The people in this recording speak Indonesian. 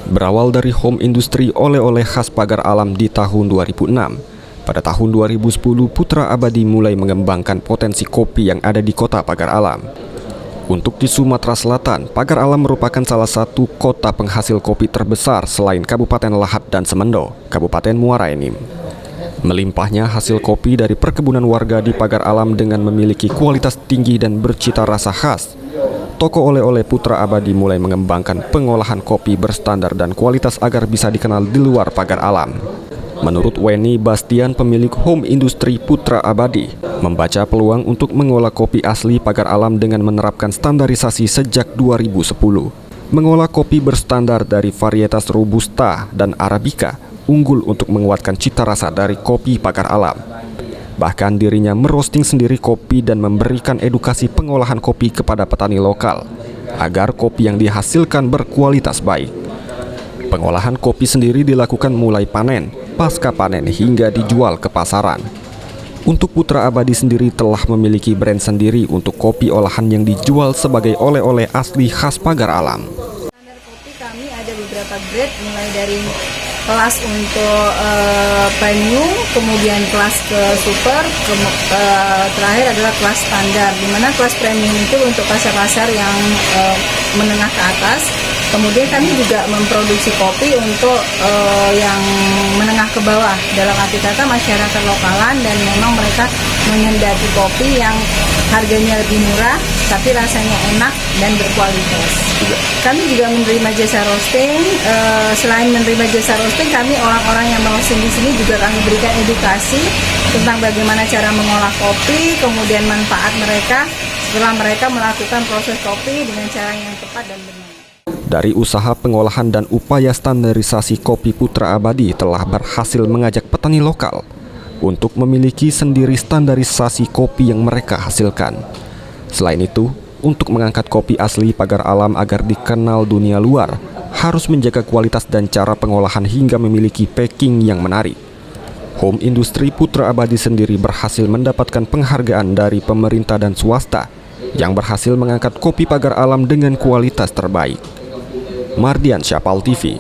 Berawal dari home industri oleh-oleh khas Pagar Alam di tahun 2006, pada tahun 2010 Putra Abadi mulai mengembangkan potensi kopi yang ada di kota Pagar Alam. Untuk di Sumatera Selatan, Pagar Alam merupakan salah satu kota penghasil kopi terbesar selain Kabupaten Lahat dan Semendo, Kabupaten Muara Enim. Melimpahnya hasil kopi dari perkebunan warga di Pagar Alam dengan memiliki kualitas tinggi dan bercita rasa khas. Toko oleh-oleh Putra Abadi mulai mengembangkan pengolahan kopi berstandar dan kualitas agar bisa dikenal di luar Pagar Alam. Menurut Weni Bastian, pemilik home industri Putra Abadi, membaca peluang untuk mengolah kopi asli Pagar Alam dengan menerapkan standarisasi sejak 2010. Mengolah kopi berstandar dari varietas Robusta dan Arabica unggul untuk menguatkan cita rasa dari kopi Pagar Alam. Bahkan dirinya merosting sendiri kopi dan memberikan edukasi pengolahan kopi kepada petani lokal agar kopi yang dihasilkan berkualitas baik. Pengolahan kopi sendiri dilakukan mulai panen, pasca panen hingga dijual ke pasaran. Untuk Putra Abadi sendiri telah memiliki brand sendiri untuk kopi olahan yang dijual sebagai oleh-oleh asli khas Pagar Alam. Standar kopi kami ada beberapa grade, mulai dari kelas untuk premium, kemudian kelas ke super, terakhir adalah kelas standar, di mana kelas premium itu untuk pasar-pasar yang menengah ke atas. Kemudian kami juga memproduksi kopi untuk yang menengah ke bawah, dalam arti kata masyarakat lokalan, dan memang mereka mengendaki kopi yang harganya lebih murah tapi rasanya enak dan berkualitas. Kami juga menerima jasa roasting. Selain menerima jasa roasting, kami orang-orang yang roasting di sini juga kami berikan edukasi tentang bagaimana cara mengolah kopi, kemudian manfaat mereka setelah mereka melakukan proses kopi dengan cara yang tepat dan benar. Dari usaha pengolahan dan upaya standarisasi kopi Putra Abadi telah berhasil mengajak petani lokal untuk memiliki sendiri standarisasi kopi yang mereka hasilkan. Selain itu, untuk mengangkat kopi asli Pagar Alam agar dikenal dunia luar, harus menjaga kualitas dan cara pengolahan hingga memiliki packing yang menarik. Home industri Putra Abadi sendiri berhasil mendapatkan penghargaan dari pemerintah dan swasta yang berhasil mengangkat kopi Pagar Alam dengan kualitas terbaik. Mardian Syapal TV.